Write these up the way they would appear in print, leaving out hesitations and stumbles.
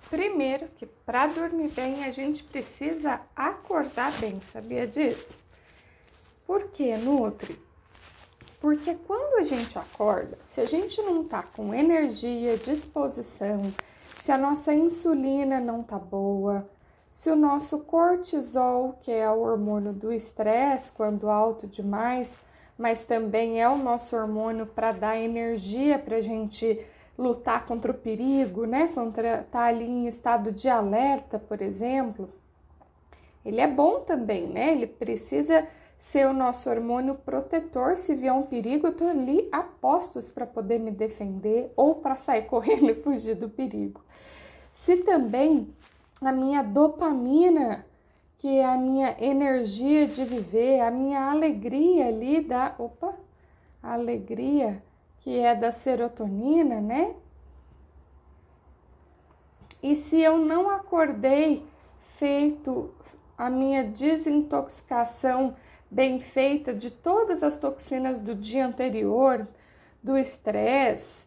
Primeiro que para dormir bem a gente precisa acordar bem, sabia disso? Por que, Nutri? Porque quando a gente acorda, se a gente não tá com energia, disposição, se a nossa insulina não tá boa, se o nosso cortisol, que é o hormônio do estresse, quando alto demais, mas também é o nosso hormônio para dar energia para a gente lutar contra o perigo, né? Contra tá ali em estado de alerta, por exemplo, ele é bom também, né? Ele precisa ser o nosso hormônio protetor. Se vier um perigo, eu tô ali a postos para poder me defender ou para sair correndo e fugir do perigo. Se também a minha dopamina, que é a minha energia de viver, a minha alegria ali da, a alegria que é da serotonina, né? E se eu não acordei feito a minha desintoxicação bem feita de todas as toxinas do dia anterior, do estresse,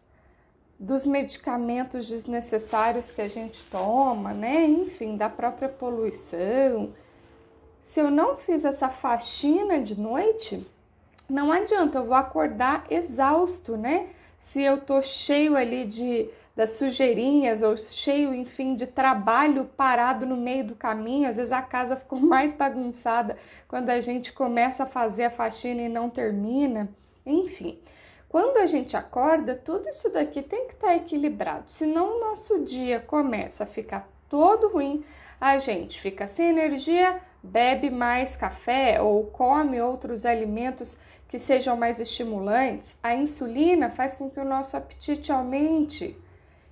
dos medicamentos desnecessários que a gente toma, né? Enfim, da própria poluição. Se eu não fiz essa faxina de noite, não adianta, eu vou acordar exausto, né? Se eu tô cheio ali das sujeirinhas ou cheio, enfim, de trabalho parado no meio do caminho, às vezes a casa ficou mais bagunçada quando a gente começa a fazer a faxina e não termina, enfim. Quando a gente acorda, tudo isso daqui tem que estar equilibrado, senão o nosso dia começa a ficar todo ruim, a gente fica sem energia, bebe mais café ou come outros alimentos que sejam mais estimulantes. A insulina faz com que o nosso apetite aumente.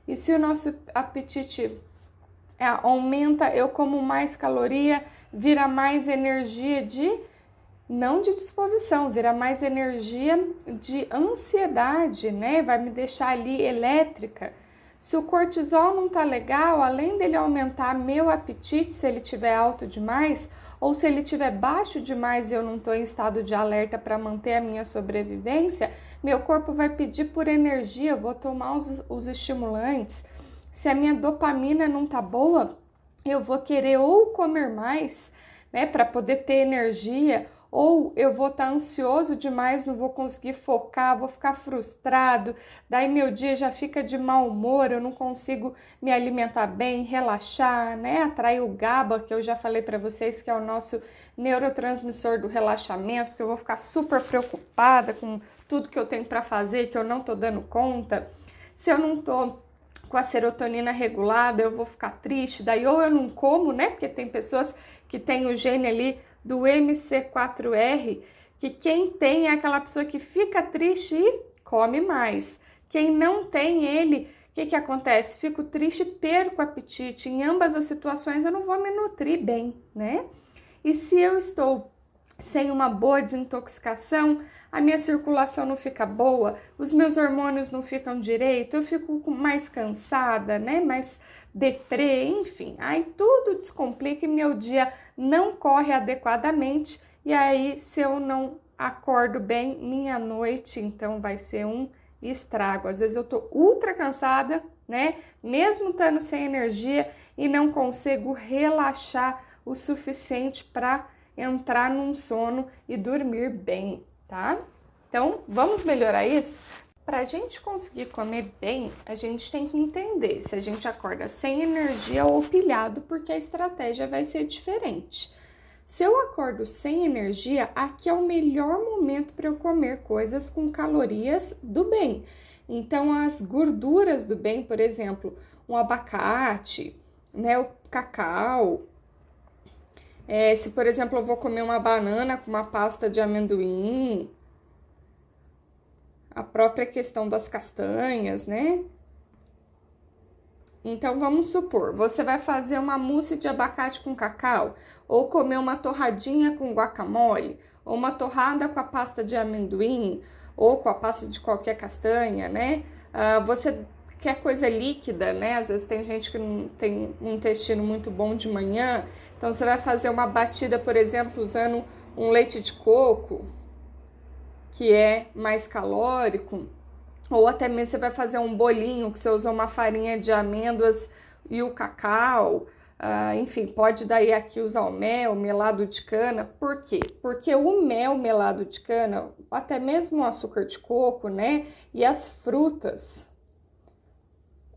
E se o nosso apetite aumenta, eu como mais caloria, vira mais energia não de disposição, vira mais energia de ansiedade, né? Vai me deixar ali elétrica. Se o cortisol não tá legal, além dele aumentar meu apetite, se ele tiver alto demais, ou se ele tiver baixo demais e eu não estou em estado de alerta para manter a minha sobrevivência, meu corpo vai pedir por energia, eu vou tomar os estimulantes. Se a minha dopamina não tá boa, eu vou querer ou comer mais, né, para poder ter energia, ou eu vou estar ansioso demais, não vou conseguir focar, vou ficar frustrado, daí meu dia já fica de mau humor, eu não consigo me alimentar bem, relaxar, né? Atrair o GABA, que eu já falei para vocês que é o nosso neurotransmissor do relaxamento, porque eu vou ficar super preocupada com tudo que eu tenho para fazer, que eu não tô dando conta. Se eu não tô com a serotonina regulada, eu vou ficar triste, daí ou eu não como, né? Porque tem pessoas que têm o gene ali do MC4R, que quem tem é aquela pessoa que fica triste e come mais. Quem não tem ele, o que acontece? Fico triste e perco o apetite. Em ambas as situações eu não vou me nutrir bem, né? E se eu estou sem uma boa desintoxicação, a minha circulação não fica boa, os meus hormônios não ficam direito, eu fico mais cansada, né? Mais deprê, enfim. Aí tudo descomplica e meu dia não corre adequadamente. E aí, se eu não acordo bem, minha noite, então vai ser um estrago. Às vezes eu tô ultra cansada, né? Mesmo estando sem energia e não consigo relaxar o suficiente para entrar num sono e dormir bem, tá? Então, vamos melhorar isso? Para a gente conseguir comer bem, a gente tem que entender se a gente acorda sem energia ou pilhado, porque a estratégia vai ser diferente. Se eu acordo sem energia, aqui é o melhor momento para eu comer coisas com calorias do bem. Então, as gorduras do bem, por exemplo, um abacate, né, o cacau. Se, por exemplo, eu vou comer uma banana com uma pasta de amendoim, a própria questão das castanhas, né? Então, vamos supor, você vai fazer uma mousse de abacate com cacau, ou comer uma torradinha com guacamole, ou uma torrada com a pasta de amendoim, ou com a pasta de qualquer castanha, né? Você quer coisa líquida, né? Às vezes tem gente que não tem um intestino muito bom de manhã, então você vai fazer uma batida, por exemplo, usando um leite de coco, que é mais calórico, ou até mesmo você vai fazer um bolinho que você usou uma farinha de amêndoas e o cacau, enfim, pode daí aqui usar o mel, melado de cana. Por quê? Porque o mel, melado de cana, até mesmo o açúcar de coco, né, e as frutas,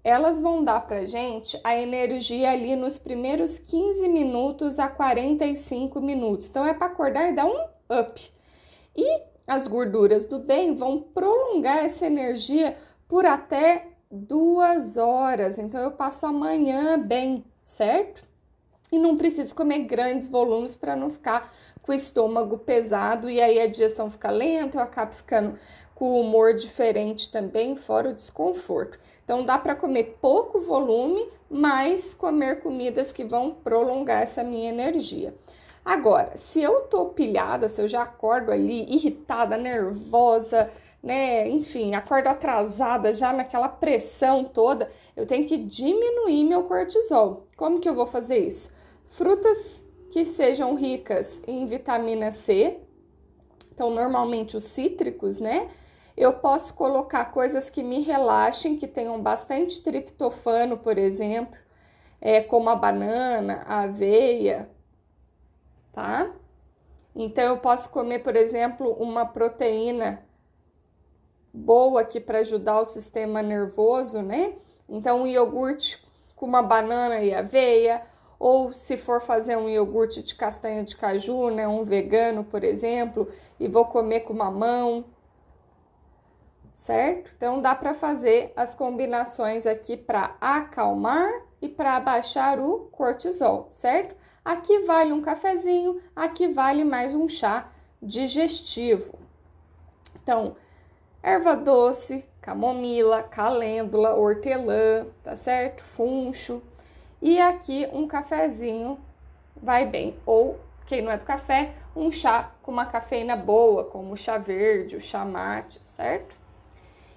elas vão dar pra gente a energia ali nos primeiros 15 minutos a 45 minutos. Então, é para acordar e dar um up. E as gorduras do bem vão prolongar essa energia por até 2 horas. Então, eu passo a manhã bem, certo? E não preciso comer grandes volumes para não ficar com o estômago pesado e aí a digestão fica lenta, eu acabo ficando com o humor diferente também, fora o desconforto. Então, dá para comer pouco volume, mas comer comidas que vão prolongar essa minha energia. Agora, se eu tô pilhada, se eu já acordo ali irritada, nervosa, né, enfim, acordo atrasada já naquela pressão toda, eu tenho que diminuir meu cortisol. Como que eu vou fazer isso? Frutas que sejam ricas em vitamina C, então normalmente os cítricos, né? Eu posso colocar coisas que me relaxem, que tenham bastante triptofano, por exemplo, como a banana, a aveia, tá? Então eu posso comer, por exemplo, uma proteína boa aqui para ajudar o sistema nervoso, né? Então um iogurte com uma banana e aveia, ou se for fazer um iogurte de castanha de caju, né, um vegano, por exemplo, e vou comer com mamão, certo? Então dá para fazer as combinações aqui para acalmar e para abaixar o cortisol, certo? Aqui vale um cafezinho, aqui vale mais um chá digestivo. Então, erva doce, camomila, calêndula, hortelã, tá certo? Funcho. E aqui um cafezinho vai bem. Ou, quem não é do café, um chá com uma cafeína boa, como o chá verde, o chá mate, certo?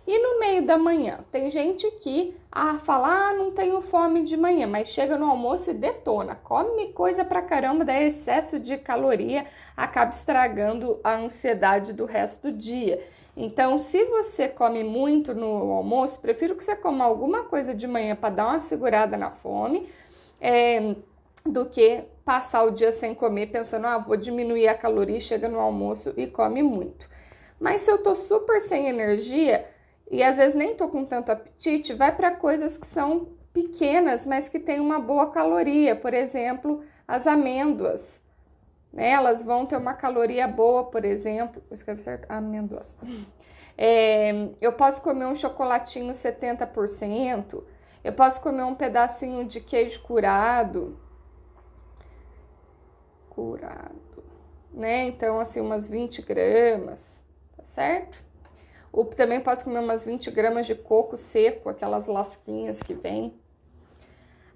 E no meio da manhã, tem gente que fala, não tenho fome de manhã, mas chega no almoço e detona, come coisa pra caramba, daí excesso de caloria acaba estragando a ansiedade do resto do dia. Então, se você come muito no almoço, prefiro que você coma alguma coisa de manhã para dar uma segurada na fome, do que passar o dia sem comer pensando, vou diminuir a caloria, chega no almoço e come muito. Mas se eu tô super sem energia e às vezes nem tô com tanto apetite, vai para coisas que são pequenas, mas que tem uma boa caloria. Por exemplo, as amêndoas, né? Elas vão ter uma caloria boa, por exemplo. Escreve certo? Amêndoas. Eu posso comer um chocolatinho 70%. Eu posso comer um pedacinho de queijo curado, né? Então, assim, umas 20 gramas, tá certo? Ou também posso comer umas 20 gramas de coco seco, aquelas lasquinhas que vem.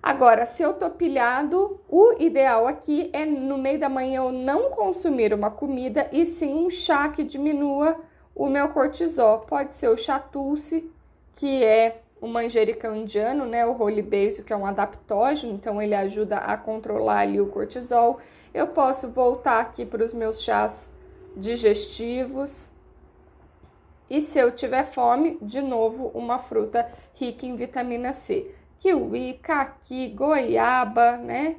Agora, se eu tô pilhado, o ideal aqui é no meio da manhã eu não consumir uma comida e sim um chá que diminua o meu cortisol. Pode ser o chá tulsi, que é o manjericão indiano, né? O holy basil, que é um adaptógeno, então ele ajuda a controlar ali o cortisol. Eu posso voltar aqui para os meus chás digestivos. E se eu tiver fome, de novo, uma fruta rica em vitamina C. Kiwi, caqui, goiaba, né?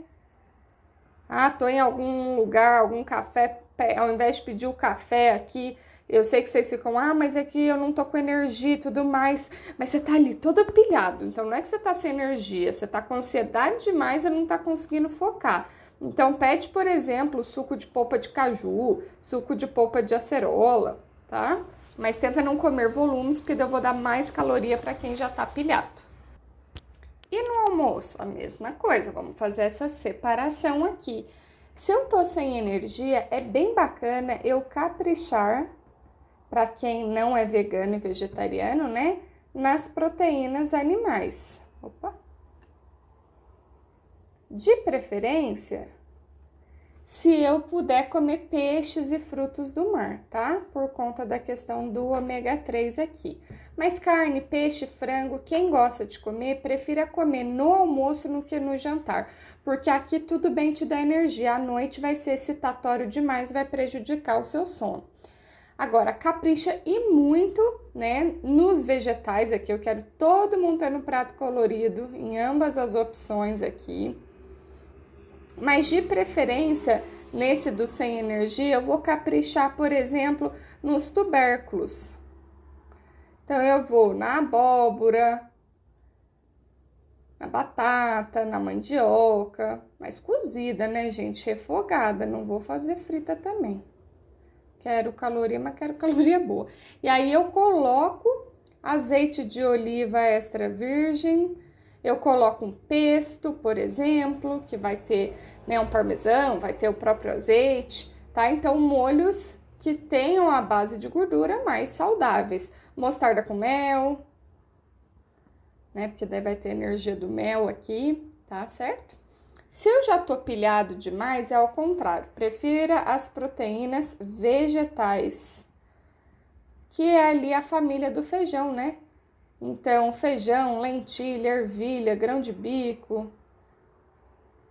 Tô em algum lugar, algum café, ao invés de pedir o café aqui, eu sei que vocês ficam, mas é que eu não tô com energia e tudo mais, mas você tá ali todo pilhado, então não é que você tá sem energia, você tá com ansiedade demais e não tá conseguindo focar. Então pede, por exemplo, suco de polpa de caju, suco de polpa de acerola, tá? Mas tenta não comer volumes, porque eu vou dar mais caloria para quem já tá pilhado. E no almoço, a mesma coisa, vamos fazer essa separação aqui. Se eu tô sem energia, é bem bacana eu caprichar, para quem não é vegano e vegetariano, né, nas proteínas animais. De preferência, se eu puder comer peixes e frutos do mar, tá? Por conta da questão do ômega 3 aqui. Mas carne, peixe, frango, quem gosta de comer, prefira comer no almoço do que no jantar. Porque aqui tudo bem te dá energia, à noite vai ser excitatório demais, vai prejudicar o seu sono. Agora, capricha e muito, né, nos vegetais aqui. Eu quero todo mundo ter no prato colorido, em ambas as opções aqui. Mas de preferência, nesse do sem energia, eu vou caprichar, por exemplo, nos tubérculos. Então, eu vou na abóbora, na batata, na mandioca, mas cozida, né, gente? Refogada, não vou fazer frita também. Quero caloria, mas quero caloria boa. E aí eu coloco azeite de oliva extra virgem, eu coloco um pesto, por exemplo, que vai ter, né, um parmesão, vai ter o próprio azeite, tá? Então, molhos que tenham a base de gordura mais saudáveis. Mostarda com mel, né? Porque daí vai ter energia do mel aqui, tá certo? Se eu já tô pilhado demais, é ao contrário. Prefira as proteínas vegetais, que é ali a família do feijão, né? Então, feijão, lentilha, ervilha, grão de bico.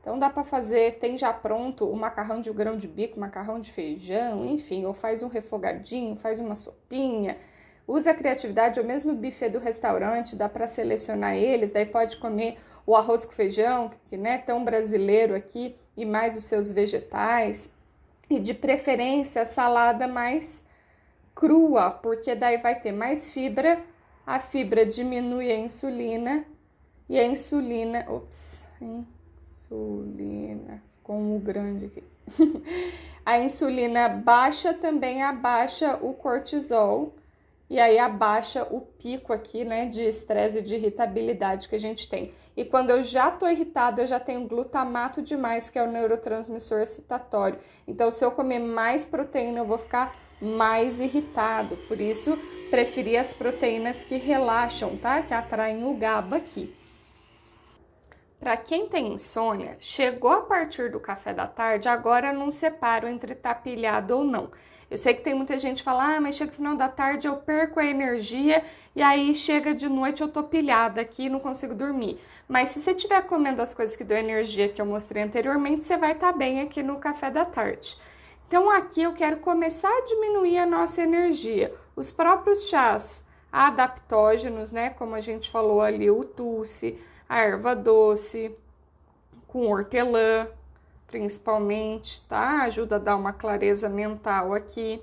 Então, dá para fazer, tem já pronto o macarrão de grão de bico, macarrão de feijão, enfim. Ou faz um refogadinho, faz uma sopinha. Usa a criatividade, ou mesmo o buffet do restaurante, dá para selecionar eles. Daí pode comer o arroz com feijão, que não é tão brasileiro aqui, e mais os seus vegetais. E de preferência, a salada mais crua, porque daí vai ter mais fibra. A fibra diminui a insulina e a insulina, insulina, com o grande aqui. A insulina baixa também abaixa o cortisol e aí abaixa o pico aqui, né, de estresse e de irritabilidade que a gente tem. E quando eu já tô irritada, eu já tenho glutamato demais, que é o neurotransmissor excitatório. Então, se eu comer mais proteína, eu vou ficar mais irritado. Por isso, preferi as proteínas que relaxam, tá? Que atraem o GABA aqui. Para quem tem insônia, chegou a partir do café da tarde, agora não separo entre tá pilhado ou não. Eu sei que tem muita gente que fala, mas chega no final da tarde eu perco a energia e aí chega de noite eu tô pilhada aqui e não consigo dormir. Mas se você estiver comendo as coisas que dão energia que eu mostrei anteriormente, você vai estar bem aqui no café da tarde. Então aqui eu quero começar a diminuir a nossa energia. Os próprios chás adaptógenos, né, como a gente falou ali, o tulsi, a erva doce, com hortelã, principalmente, tá? Ajuda a dar uma clareza mental aqui.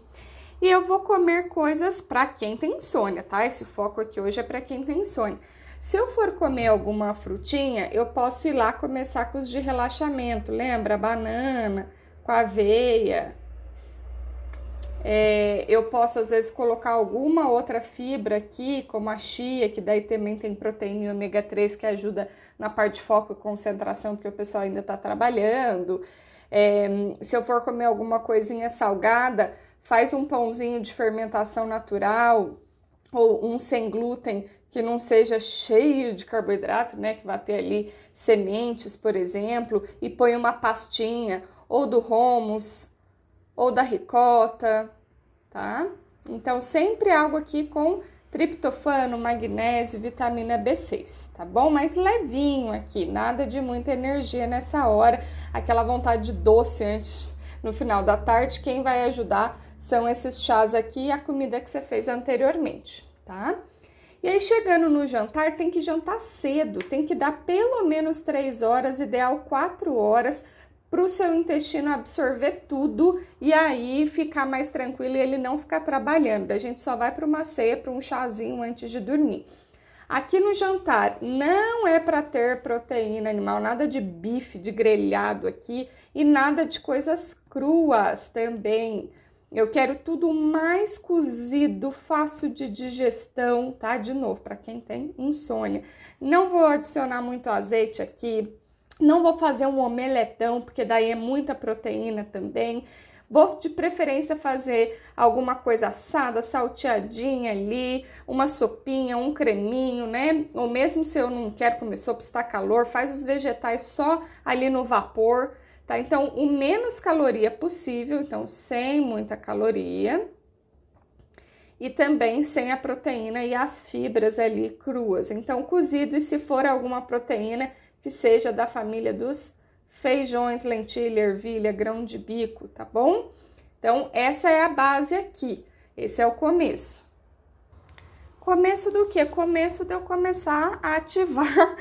E eu vou comer coisas para quem tem insônia, tá? Esse foco aqui hoje é para quem tem insônia. Se eu for comer alguma frutinha, eu posso ir lá começar com os de relaxamento, lembra? Banana, com aveia. Eu posso, às vezes, colocar alguma outra fibra aqui, como a chia, que daí também tem proteína e ômega 3 que ajuda na parte de foco e concentração, porque o pessoal ainda está trabalhando. Se eu for comer alguma coisinha salgada, faz um pãozinho de fermentação natural ou um sem glúten que não seja cheio de carboidrato, né? Que vai ter ali sementes, por exemplo, e põe uma pastinha ou do hummus ou da ricota, tá? Então, sempre algo aqui com triptofano, magnésio, vitamina B6, tá bom? Mas levinho aqui, nada de muita energia nessa hora, aquela vontade de doce antes, no final da tarde, quem vai ajudar são esses chás aqui e a comida que você fez anteriormente, tá? E aí, chegando no jantar, tem que jantar cedo, tem que dar pelo menos 3 horas, ideal 4 horas, para o seu intestino absorver tudo e aí ficar mais tranquilo e ele não ficar trabalhando. A gente só vai para uma ceia, para um chazinho antes de dormir. Aqui no jantar não é para ter proteína animal, nada de bife, de grelhado aqui e nada de coisas cruas também. Eu quero tudo mais cozido, fácil de digestão, tá? De novo, para quem tem insônia. Não vou adicionar muito azeite aqui. Não vou fazer um omeletão, porque daí é muita proteína também. Vou, de preferência, fazer alguma coisa assada, salteadinha ali, uma sopinha, um creminho, né? Ou mesmo se eu não quero comer sopa, está calor, faz os vegetais só ali no vapor, tá? Então, o menos caloria possível, então, sem muita caloria. E também sem a proteína e as fibras ali cruas. Então, cozido, e se for alguma proteína que seja da família dos feijões, lentilha, ervilha, grão de bico, tá bom? Então, essa é a base aqui. Esse é o começo. Começo do quê? Começo de eu começar a ativar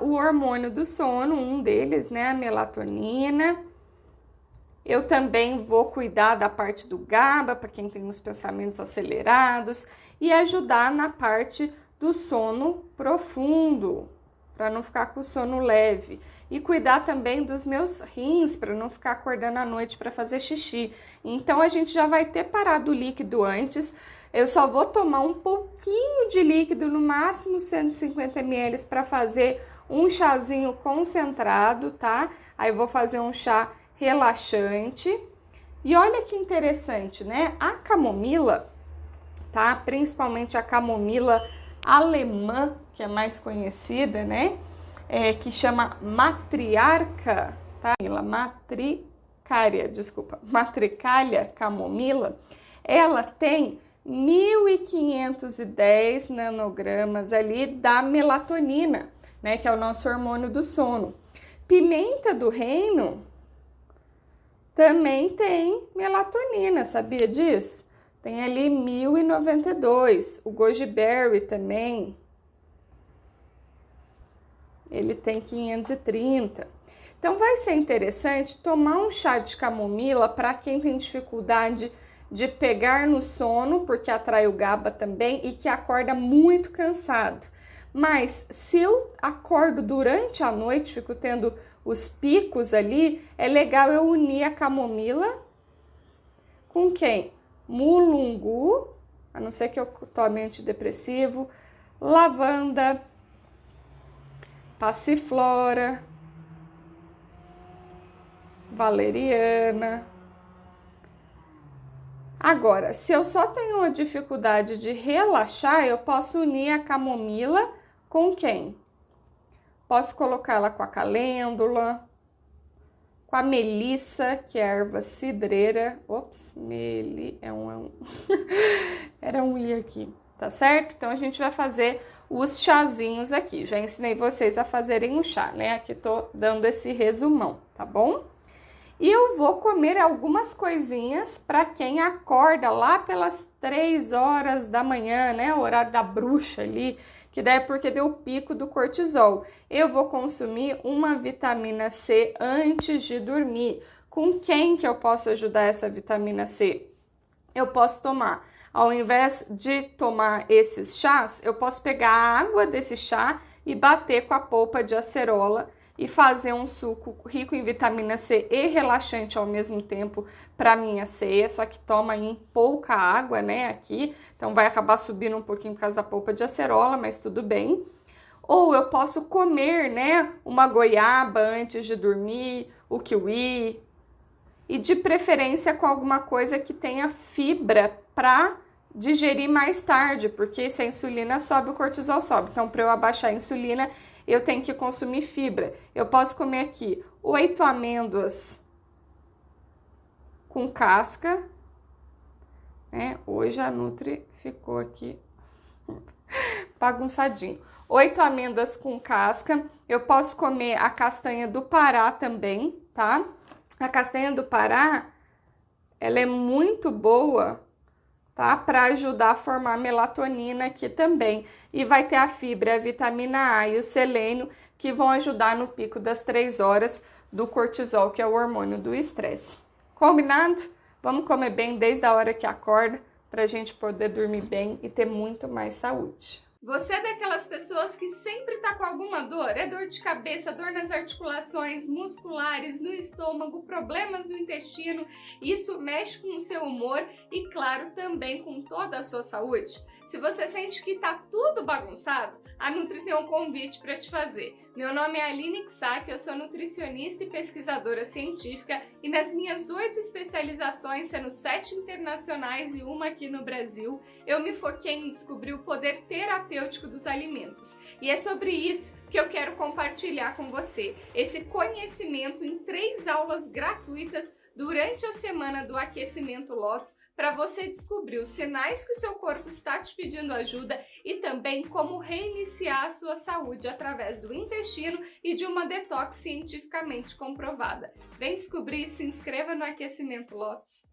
o hormônio do sono, um deles, né, a melatonina. Eu também vou cuidar da parte do GABA, para quem tem os pensamentos acelerados, e ajudar na parte do sono profundo, para não ficar com sono leve. E cuidar também dos meus rins, para não ficar acordando à noite para fazer xixi. Então, a gente já vai ter parado o líquido antes. Eu só vou tomar um pouquinho de líquido, no máximo 150 ml, para fazer um chazinho concentrado, tá? Aí eu vou fazer um chá relaxante. E olha que interessante, né? A camomila, tá? Principalmente a camomila alemã, que é mais conhecida, né? Que chama matriarca, tá? Matricália camomila. Ela tem 1.510 nanogramas ali da melatonina, né? Que é o nosso hormônio do sono. Pimenta do reino também tem melatonina, sabia disso? Tem ali 1.092. O goji berry também, ele tem 530. Então vai ser interessante tomar um chá de camomila para quem tem dificuldade de pegar no sono, porque atrai o GABA também, e que acorda muito cansado. Mas se eu acordo durante a noite, fico tendo os picos ali, é legal eu unir a camomila com quem? Mulungu, a não ser que eu tome antidepressivo, lavanda, passiflora, valeriana. Agora, se eu só tenho uma dificuldade de relaxar, eu posso unir a camomila com quem? Posso colocar ela com a calêndula, com a melissa, que é a erva cidreira. Ops, era um i aqui, tá certo? Então, a gente vai fazer os chazinhos aqui. Já ensinei vocês a fazerem o chá, né? Aqui tô dando esse resumão, tá bom? E eu vou comer algumas coisinhas para quem acorda lá pelas 3 horas da manhã, né? O horário da bruxa ali, que daí é porque deu o pico do cortisol. Eu vou consumir uma vitamina C antes de dormir. Com quem que eu posso ajudar essa vitamina C? Eu posso tomar, ao invés de tomar esses chás, eu posso pegar a água desse chá e bater com a polpa de acerola e fazer um suco rico em vitamina C e relaxante ao mesmo tempo para minha ceia, só que toma em pouca água, né, aqui, então vai acabar subindo um pouquinho por causa da polpa de acerola, mas tudo bem. Ou eu posso comer, né, uma goiaba antes de dormir, o kiwi, e de preferência com alguma coisa que tenha fibra para digerir mais tarde, porque se a insulina sobe, o cortisol sobe. Então, para eu abaixar a insulina, eu tenho que consumir fibra. Eu posso comer aqui 8 amêndoas com casca, né? Hoje a Nutri ficou aqui bagunçadinho. 8 amêndoas com casca. Eu posso comer a castanha do Pará também, tá? A castanha do Pará, ela é muito boa, tá? Para ajudar a formar melatonina aqui também. E vai ter a fibra, a vitamina A e o selênio, que vão ajudar no pico das 3 horas do cortisol, que é o hormônio do estresse. Combinado? Vamos comer bem desde a hora que acorda, para a gente poder dormir bem e ter muito mais saúde. Você é daquelas pessoas que sempre tá com alguma dor? É dor de cabeça, dor nas articulações musculares, no estômago, problemas no intestino? Isso mexe com o seu humor e, claro, também com toda a sua saúde? Se você sente que tá tudo bagunçado, a Nutri tem um convite para te fazer. Meu nome é Aline Ksack, eu sou nutricionista e pesquisadora científica e nas minhas 8 especializações, sendo 7 internacionais e uma aqui no Brasil, eu me foquei em descobrir o poder terapêutico dos alimentos. E é sobre isso que eu quero compartilhar com você, esse conhecimento em 3 aulas gratuitas durante a semana do Aquecimento Lotus, para você descobrir os sinais que o seu corpo está te pedindo ajuda e também como reiniciar a sua saúde através do intestino e de uma detox cientificamente comprovada. Vem descobrir e se inscreva no Aquecimento Lotus.